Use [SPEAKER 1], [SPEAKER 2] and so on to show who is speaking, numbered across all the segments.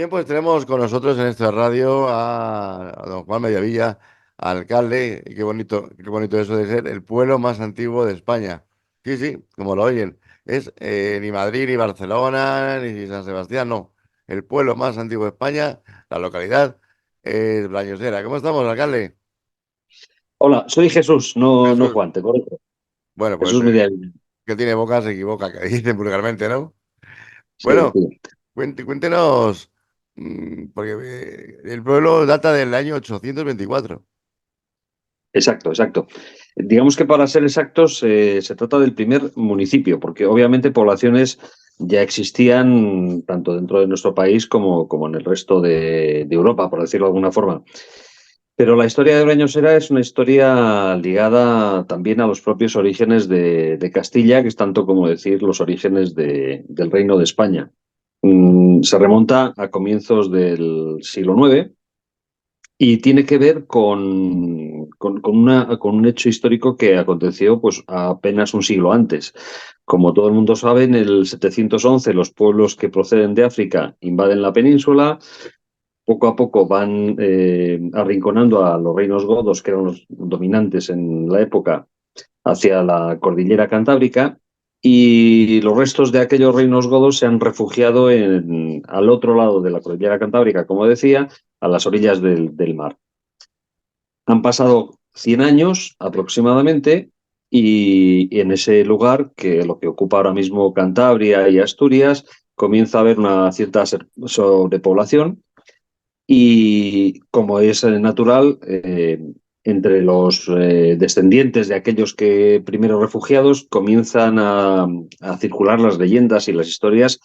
[SPEAKER 1] bien, pues tenemos con nosotros en esta radio a don Juan Mediavilla, alcalde, y qué bonito eso de ser el pueblo más antiguo de España. Sí, sí, como lo oyen. Es ni Madrid, ni Barcelona, ni San Sebastián, no. El pueblo más antiguo de España, la localidad, es Brañosera. ¿Cómo estamos, alcalde?
[SPEAKER 2] Hola, soy Jesús, no
[SPEAKER 1] Jesús.
[SPEAKER 2] Juan, te correcto.
[SPEAKER 1] Bueno, pues
[SPEAKER 2] Jesús Mediavilla.
[SPEAKER 1] que tiene boca se equivoca, que dicen vulgarmente, ¿no?
[SPEAKER 2] Sí,
[SPEAKER 1] Bueno.
[SPEAKER 2] sí,
[SPEAKER 1] Cuéntenos, porque el pueblo data del año 824.
[SPEAKER 2] exacto. Digamos que para ser exactos, se trata del primer municipio, porque obviamente poblaciones ya existían tanto dentro de nuestro país como en el resto de Europa, por decirlo de alguna forma. Pero la historia de Brañosera es una historia ligada también a los propios orígenes de Castilla, que es tanto como decir los orígenes del Reino de España. Se remonta a comienzos del siglo IX y tiene que ver con un hecho histórico que aconteció pues apenas un siglo antes. Como todo el mundo sabe, en el 711 los pueblos que proceden de África invaden la península, poco a poco van arrinconando a los reinos godos, que eran los dominantes en la época, hacia la cordillera Cantábrica, y los restos de aquellos reinos godos se han refugiado al otro lado de la cordillera Cantábrica, como decía, a las orillas del mar. Han pasado 100 años aproximadamente y en ese lugar, que lo que ocupa ahora mismo Cantabria y Asturias, comienza a haber una cierta sobrepoblación y como es natural, entre los descendientes de aquellos que primero refugiados comienzan a circular las leyendas y las historias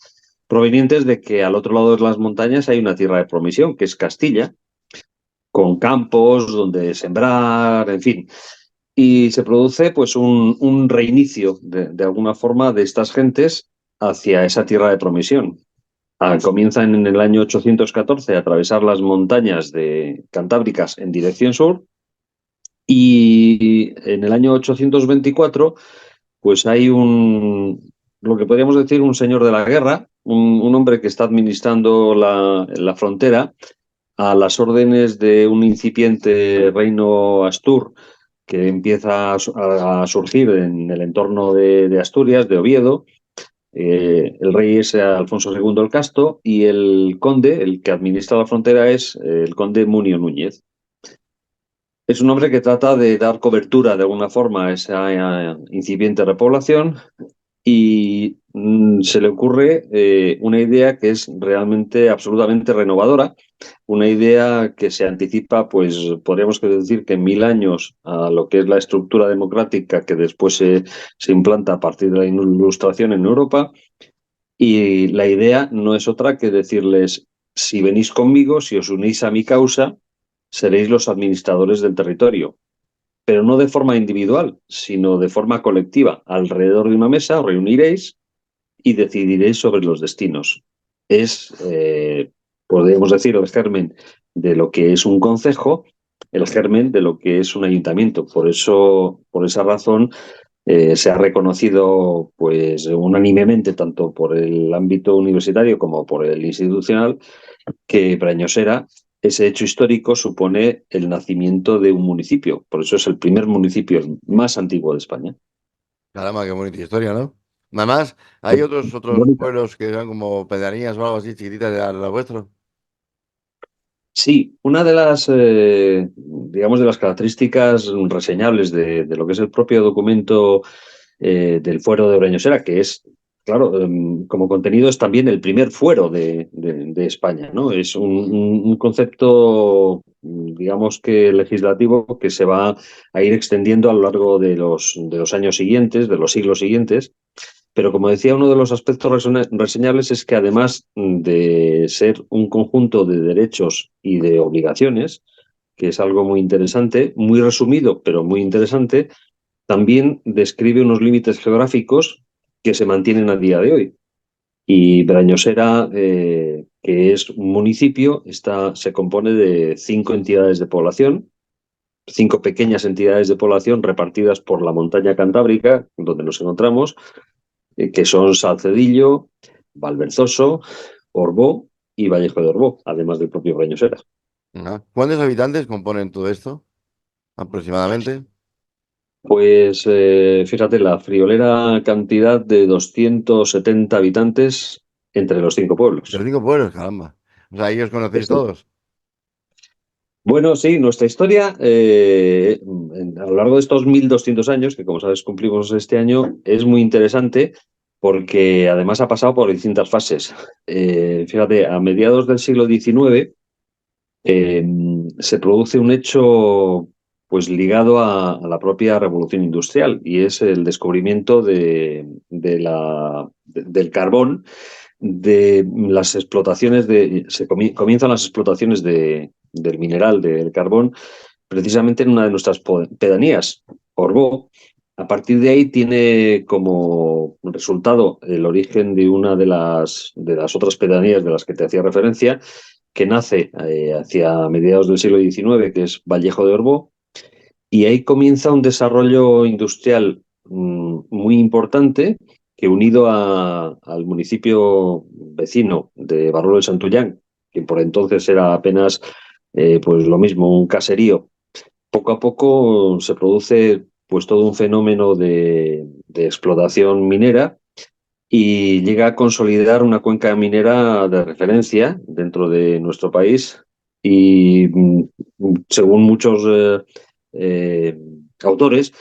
[SPEAKER 2] provenientes de que al otro lado de las montañas hay una tierra de promisión, que es Castilla, con campos donde sembrar, en fin. Y se produce pues un reinicio de alguna forma de estas gentes hacia esa tierra de promisión. Comienzan en el año 814 a atravesar las montañas de Cantábricas en dirección sur y en el año 824 pues hay lo que podríamos decir, un señor de la guerra, un hombre que está administrando la frontera a las órdenes de un incipiente reino Astur que empieza a surgir en el entorno de Asturias, de Oviedo. El rey es Alfonso II el Casto y el conde, el que administra la frontera, es el conde Munio Núñez. Es un hombre que trata de dar cobertura de alguna forma a esa incipiente repoblación y se le ocurre una idea que es realmente absolutamente renovadora, una idea que se anticipa, pues podríamos decir que en 1000 años a lo que es la estructura democrática que después se implanta a partir de la Ilustración en Europa. Y la idea no es otra que decirles, si venís conmigo, si os unís a mi causa, seréis los administradores del territorio, pero no de forma individual, sino de forma colectiva. Alrededor de una mesa os reuniréis y decidiréis sobre los destinos. Es, podríamos decir, el germen de lo que es un concejo, el germen de lo que es un ayuntamiento. Por eso, por esa razón, se ha reconocido pues unánimemente, tanto por el ámbito universitario como por el institucional, que Brañosera, ese hecho histórico, supone el nacimiento de un municipio. Por eso es el primer municipio más antiguo de España.
[SPEAKER 1] Caramba, qué bonita historia, ¿no? Además, hay otros
[SPEAKER 2] Bonita.
[SPEAKER 1] pueblos que son como pedanías o algo así chiquititas de la vuestro.
[SPEAKER 2] Sí, una de las, digamos, de las características reseñables de lo que es el propio documento del fuero de Brañosera, que es, claro, como contenido es también el primer fuero de España, ¿no? Es un concepto, digamos que legislativo, que se va a ir extendiendo a lo largo de los años siguientes, de los siglos siguientes. Pero como decía, uno de los aspectos reseñables es que además de ser un conjunto de derechos y de obligaciones, que es algo muy interesante, muy resumido, pero muy interesante, también describe unos límites geográficos que se mantienen a día de hoy. Y Brañosera, que es un municipio, se compone de 5 entidades de población, 5 pequeñas entidades de población repartidas por la montaña cantábrica, donde nos encontramos, que son Salcedillo, Valverzoso, Orbó. y Vallejo de Orbó, además del propio Brañosera.
[SPEAKER 1] Ajá. ¿Cuántos habitantes componen todo esto aproximadamente?
[SPEAKER 2] Pues fíjate, la friolera cantidad de 270 habitantes entre los cinco
[SPEAKER 1] De los
[SPEAKER 2] pueblos.
[SPEAKER 1] 5 pueblos, caramba. O sea, ahí os conocéis
[SPEAKER 2] Esto-
[SPEAKER 1] todos.
[SPEAKER 2] Bueno, sí, nuestra historia a lo largo de estos 1200 años, que como sabes cumplimos este año, es muy interesante porque además ha pasado por distintas fases. Fíjate, a mediados del siglo XIX eh, se produce un hecho pues ligado a la propia revolución industrial y es el descubrimiento del carbón, de las explotaciones comienzan las explotaciones del mineral del carbón precisamente en una de nuestras pedanías, Orbó. A partir de ahí tiene como resultado el origen de una de las otras pedanías de las que te hacía referencia, que nace hacia mediados del siglo XIX, que es Vallejo de Orbó, y ahí comienza un desarrollo industrial muy importante que unido al municipio vecino de Barruelo de Santullán, que por entonces era apenas pues lo mismo, un caserío, poco a poco se produce pues todo un fenómeno de explotación minera y llega a consolidar una cuenca minera de referencia dentro de nuestro país y según muchos eh, autores,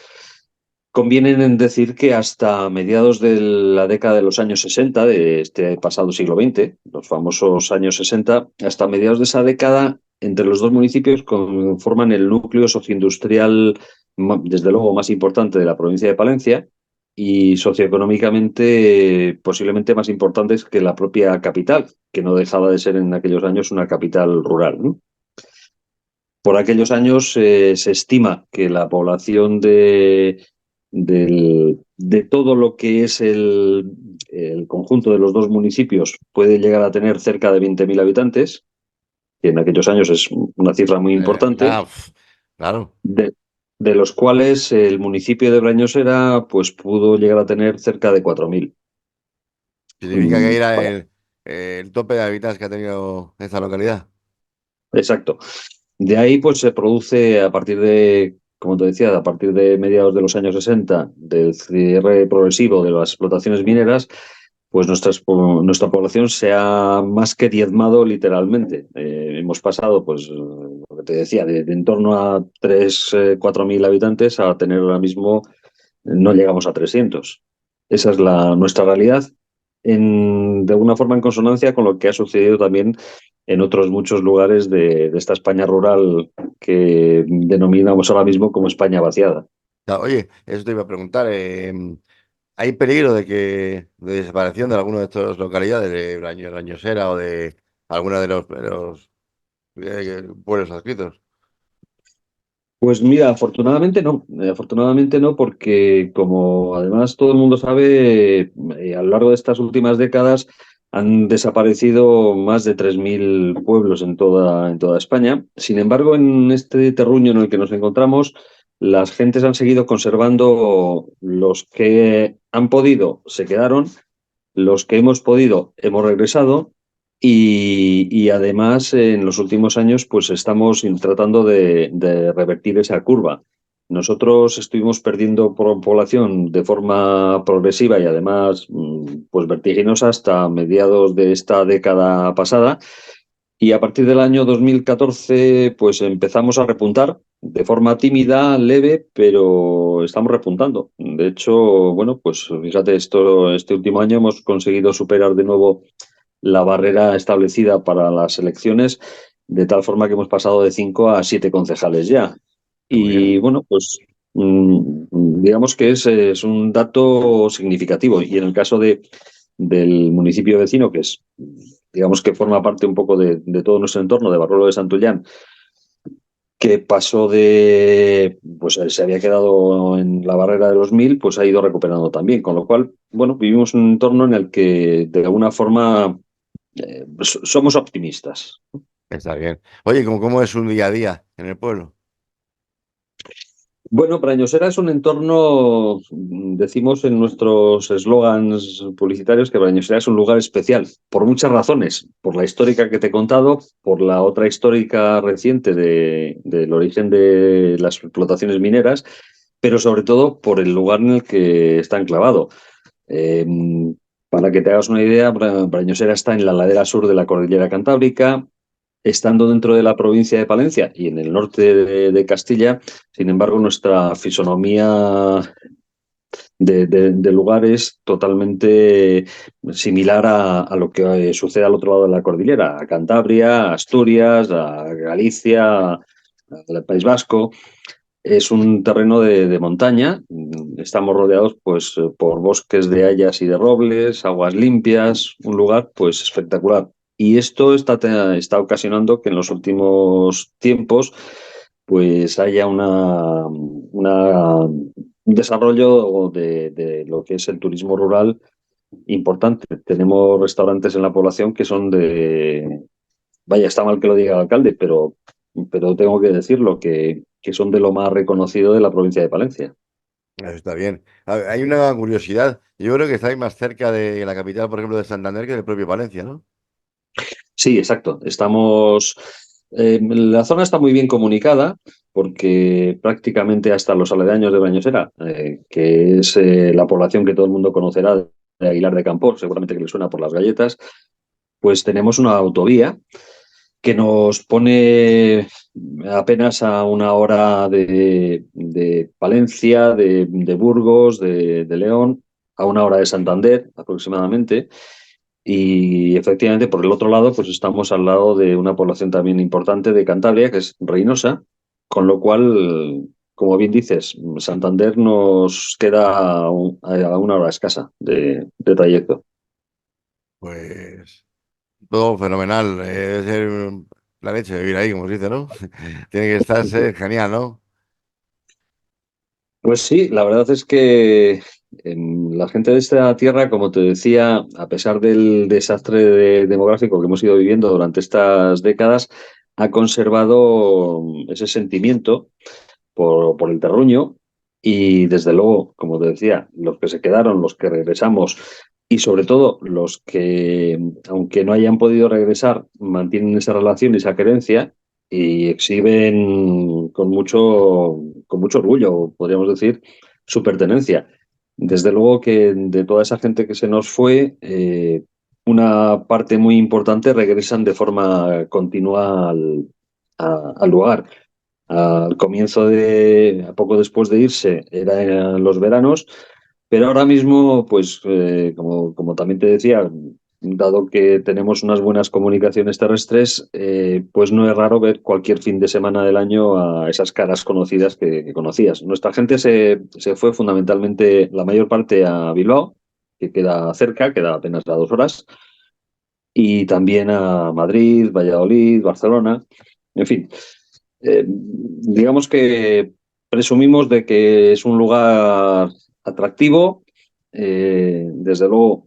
[SPEAKER 2] convienen en decir que hasta mediados de la década de los años 60 de este pasado siglo XX, los famosos años 60, hasta mediados de esa década, entre los dos municipios conforman el núcleo socioindustrial, desde luego, más importante de la provincia de Palencia y socioeconómicamente posiblemente más importantes que la propia capital, que no dejaba de ser en aquellos años una capital rural, ¿no? Por aquellos años se estima que la población de todo lo que es el conjunto de los dos municipios puede llegar a tener cerca de 20.000 habitantes, que en aquellos años es una cifra muy importante,
[SPEAKER 1] Claro.
[SPEAKER 2] de, de los cuales el municipio de Brañosera pues, pudo llegar a tener cerca de 4.000.
[SPEAKER 1] Significa que era
[SPEAKER 2] Para-
[SPEAKER 1] el tope de habitantes que ha tenido esta localidad.
[SPEAKER 2] Exacto. De ahí, pues se produce a partir de, como te decía, a partir de mediados de los años 60, del cierre progresivo de las explotaciones mineras, pues nuestra población se ha más que diezmado literalmente. Hemos pasado, pues, lo que te decía, de en torno a 3 4 mil habitantes a tener ahora mismo, no llegamos a 300. Esa es nuestra realidad, de alguna forma en consonancia con lo que ha sucedido también en otros muchos lugares de esta España rural que denominamos ahora mismo como España vaciada.
[SPEAKER 1] Oye, eso te iba a preguntar. ¿Hay peligro de desaparición de alguna de estas localidades, de Brañosera o de alguna de los pueblos adscritos?
[SPEAKER 2] Pues mira, afortunadamente no, porque como además todo el mundo sabe, a lo largo de estas últimas décadas han desaparecido más de 3.000 pueblos en toda España. Sin embargo, en este terruño en el que nos encontramos, las gentes han seguido conservando los que han podido, se quedaron, los que hemos podido, hemos regresado y además en los últimos años pues estamos tratando de revertir esa curva. Nosotros estuvimos perdiendo población de forma progresiva y además pues vertiginosa hasta mediados de esta década pasada y a partir del año 2014 pues empezamos a repuntar de forma tímida, leve, pero estamos repuntando. De hecho, bueno, pues fíjate, este último año hemos conseguido superar de nuevo la barrera establecida para las elecciones, de tal forma que hemos pasado de 5 a 7 concejales ya.
[SPEAKER 1] Muy
[SPEAKER 2] Y
[SPEAKER 1] bien.
[SPEAKER 2] bueno, pues digamos que es un dato significativo. Y en el caso del municipio vecino, que es, digamos que forma parte un poco de todo nuestro entorno, de Barruelo de Santullán, que pasó pues se había quedado en la barrera de los 1.000, pues ha ido recuperando también. Con lo cual, bueno, vivimos un entorno en el que de alguna forma somos optimistas.
[SPEAKER 1] Está bien. Oye, ¿cómo es un día a día en el pueblo?
[SPEAKER 2] Bueno, Brañosera es un entorno, decimos en nuestros eslogans publicitarios que Brañosera es un lugar especial, por muchas razones, por la histórica que te he contado, por la otra histórica reciente del origen de las explotaciones mineras, pero sobre todo por el lugar en el que está enclavado. Eh, para que te hagas una idea, Brañosera está en la ladera sur de la cordillera Cantábrica, estando dentro de la provincia de Palencia y en el norte de Castilla. Sin embargo, nuestra fisonomía de lugar es totalmente similar a lo que sucede al otro lado de la cordillera, a Cantabria, a Asturias, a Galicia, al País Vasco. Es un terreno de montaña. Estamos rodeados pues, por bosques de hayas y de robles, aguas limpias, un lugar pues, espectacular. Y esto está ocasionando que en los últimos tiempos pues, haya un desarrollo de lo que es el turismo rural importante. Tenemos restaurantes en la población que son vaya, está mal que lo diga el alcalde, pero tengo que decirlo, que son de lo más reconocido de la provincia de Palencia.
[SPEAKER 1] Eso está bien. A ver, hay una curiosidad. Yo creo que estáis más cerca de la capital, por ejemplo, de Santander que del propio Valencia, ¿no?
[SPEAKER 2] Sí, exacto. La zona está muy bien comunicada porque prácticamente hasta los aledaños de Brañosera, que es la población que todo el mundo conocerá de Aguilar de Campoo, seguramente que le suena por las galletas, pues tenemos una autovía que nos pone apenas a una hora de Palencia, de Burgos, de León, a una hora de Santander aproximadamente. Y efectivamente, por el otro lado, pues estamos al lado de una población también importante de Cantabria, que es Reynosa, con lo cual, como bien dices, Santander nos queda a una hora escasa de trayecto.
[SPEAKER 1] Pues todo fenomenal. Debe ser la leche vivir ahí, como se dice, ¿no? Tiene que estarse genial, ¿no?
[SPEAKER 2] Pues sí, la verdad es que la gente de esta tierra, como te decía, a pesar del desastre demográfico que hemos ido viviendo durante estas décadas, ha conservado ese sentimiento por el terruño y desde luego, como te decía, los que se quedaron, los que regresamos y sobre todo los que, aunque no hayan podido regresar, mantienen esa relación y esa querencia y exhiben con mucho orgullo, podríamos decir, su pertenencia. Desde luego que de toda esa gente que se nos fue, una parte muy importante regresan de forma continua al lugar. Al comienzo a poco después de irse, eran los veranos, pero ahora mismo, pues, como también te decía, dado que tenemos unas buenas comunicaciones terrestres, pues no es raro ver cualquier fin de semana del año a esas caras conocidas que conocías. Nuestra gente se fue fundamentalmente, la mayor parte a Bilbao, que queda cerca, queda apenas a 2 horas, y también a Madrid, Valladolid, Barcelona, en fin. Digamos que presumimos de que es un lugar atractivo. Desde luego,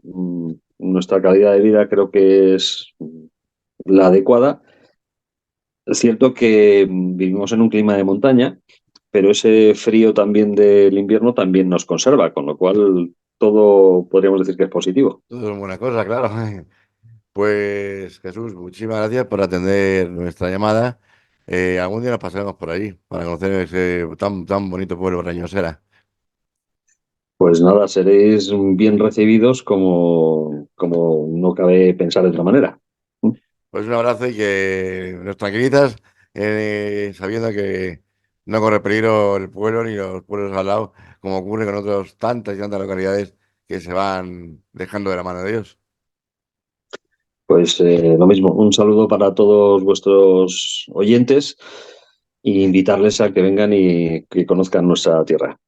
[SPEAKER 2] nuestra calidad de vida creo que es la adecuada. Es cierto que vivimos en un clima de montaña, pero ese frío también del invierno también nos conserva, con lo cual todo podríamos decir que es positivo.
[SPEAKER 1] Todo es buena cosa, claro. Pues Jesús, muchísimas gracias por atender nuestra llamada. Algún día nos pasaremos por allí para conocer ese tan bonito pueblo Reñosera.
[SPEAKER 2] Pues nada, seréis bien recibidos como no cabe pensar de otra manera.
[SPEAKER 1] Pues un abrazo y que nos tranquilizas sabiendo que no corre peligro el pueblo ni los pueblos al lado, como ocurre con otras tantas y tantas localidades que se van dejando de la mano de Dios.
[SPEAKER 2] Pues lo mismo, un saludo para todos vuestros oyentes e invitarles a que vengan y que conozcan nuestra tierra.